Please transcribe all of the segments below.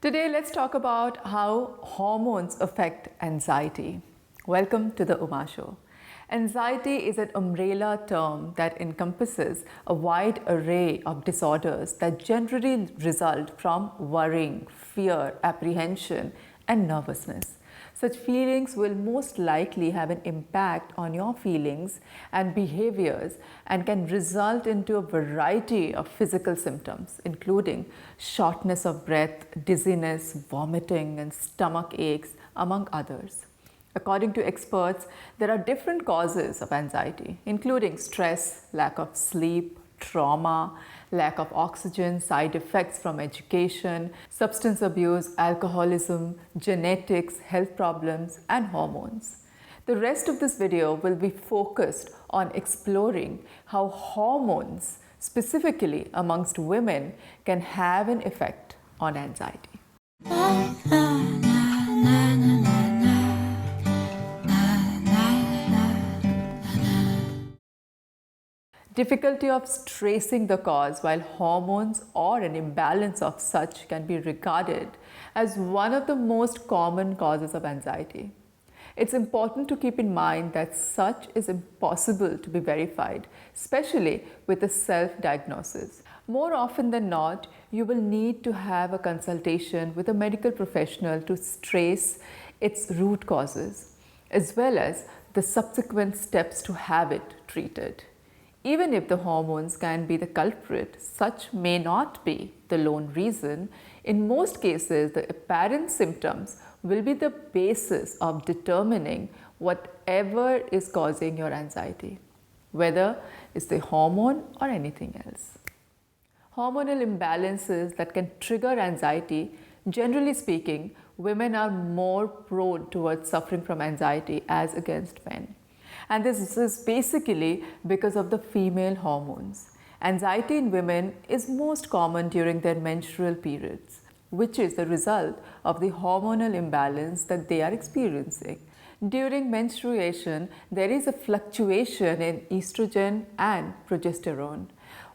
Today, let's talk about how hormones affect anxiety. Welcome to the Uma Show. Anxiety is an umbrella term that encompasses a wide array of disorders that generally result from worrying, fear, apprehension, and nervousness. Such feelings will most likely have an impact on your feelings and behaviors and can result into a variety of physical symptoms, including shortness of breath, dizziness, vomiting, and stomach aches, among others. According to experts, there are different causes of anxiety, including stress, lack of sleep, trauma, lack of oxygen, side effects from education, substance abuse, alcoholism, genetics, health problems, and hormones. The rest of this video will be focused on exploring how hormones, specifically amongst women, can have an effect on anxiety. Difficulty of tracing the cause, while hormones or an imbalance of such can be regarded as one of the most common causes of anxiety. It's important to keep in mind that such is impossible to be verified, especially with a self-diagnosis. More often than not, you will need to have a consultation with a medical professional to trace its root causes, as well as the subsequent steps to have it treated. Even if the hormones can be the culprit, such may not be the lone reason. In most cases, the apparent symptoms will be the basis of determining whatever is causing your anxiety, whether it's the hormone or anything else. Hormonal imbalances that can trigger anxiety, generally speaking, women are more prone towards suffering from anxiety as against men. And this is basically because of the female hormones. Anxiety in women is most common during their menstrual periods, which is the result of the hormonal imbalance that they are experiencing. During menstruation, there is a fluctuation in estrogen and progesterone,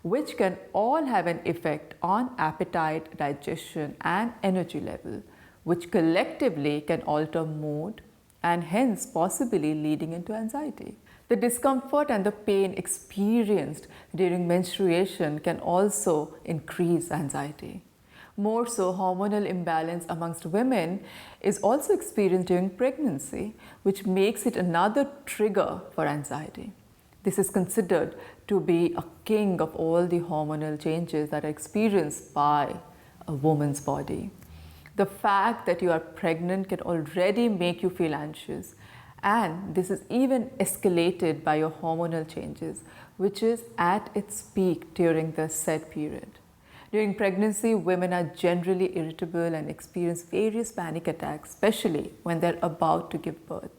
which can all have an effect on appetite, digestion, and energy level, which collectively can alter mood, and hence possibly leading into anxiety. The discomfort and the pain experienced during menstruation can also increase anxiety. More so, hormonal imbalance amongst women is also experienced during pregnancy, which makes it another trigger for anxiety. This is considered to be a king of all the hormonal changes that are experienced by a woman's body. The fact that you are pregnant can already make you feel anxious, and this is even escalated by your hormonal changes, which is at its peak during the said period. During pregnancy, women are generally irritable and experience various panic attacks, especially when they're about to give birth.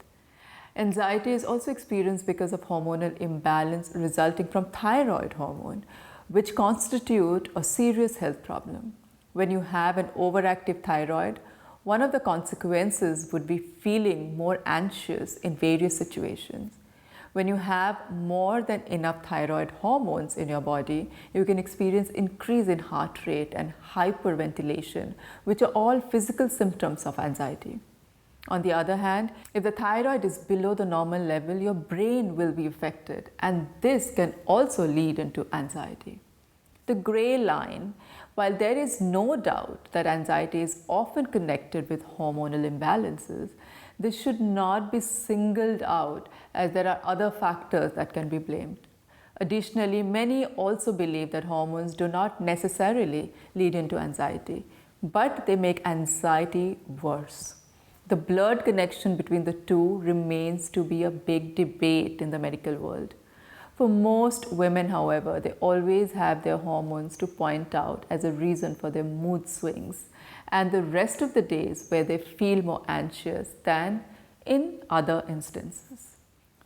Anxiety is also experienced because of hormonal imbalance resulting from thyroid hormone, which constitute a serious health problem. When you have an overactive thyroid, one of the consequences would be feeling more anxious in various situations. When you have more than enough thyroid hormones in your body, you can experience increase in heart rate and hyperventilation, which are all physical symptoms of anxiety. On the other hand, if the thyroid is below the normal level, your brain will be affected, and this can also lead into anxiety. The gray line, while there is no doubt that anxiety is often connected with hormonal imbalances, this should not be singled out as there are other factors that can be blamed. Additionally, many also believe that hormones do not necessarily lead into anxiety, but they make anxiety worse. The blurred connection between the two remains to be a big debate in the medical world. For most women, however, they always have their hormones to point out as a reason for their mood swings and the rest of the days where they feel more anxious than in other instances.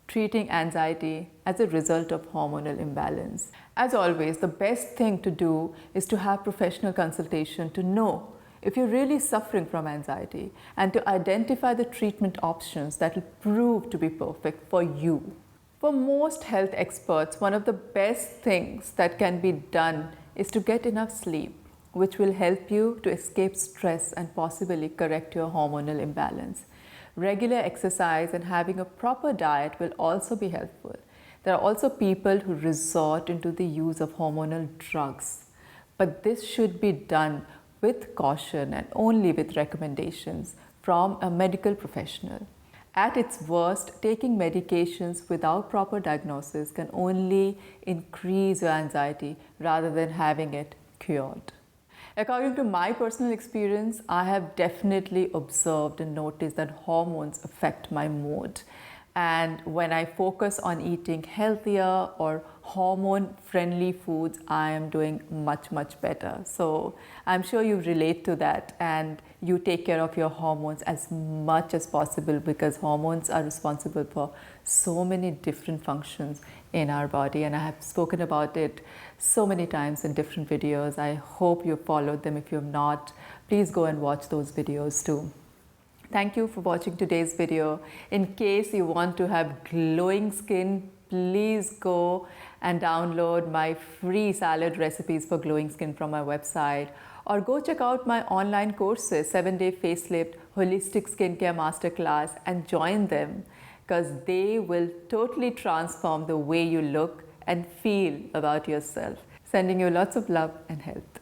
Treating anxiety as a result of hormonal imbalance. As always, the best thing to do is to have professional consultation to know if you're really suffering from anxiety and to identify the treatment options that will prove to be perfect for you. For most health experts, one of the best things that can be done is to get enough sleep. which will help you to escape stress and possibly correct your hormonal imbalance. Regular exercise and having a proper diet will also be helpful. There are also people who resort into the use of hormonal drugs, but this should be done with caution and only with recommendations from a medical professional. At its worst, taking medications without proper diagnosis can only increase your anxiety rather than having it cured. According to my personal experience, I have definitely observed and noticed that hormones affect my mood. And when I focus on eating healthier or hormone friendly foods, I am doing much, much better. So I'm sure you relate to that and you take care of your hormones as much as possible, because hormones are responsible for so many different functions in our body. And I have spoken about it so many times in different videos. I hope you followed them. If you have not, please go and watch those videos too. Thank you for watching today's video. In case you want to have glowing skin, please go and download my free salad recipes for glowing skin from my website, or go check out my online courses, 7-Day Facelift, Holistic Skincare Masterclass, and join them, because they will totally transform the way you look and feel about yourself. Sending you lots of love and health.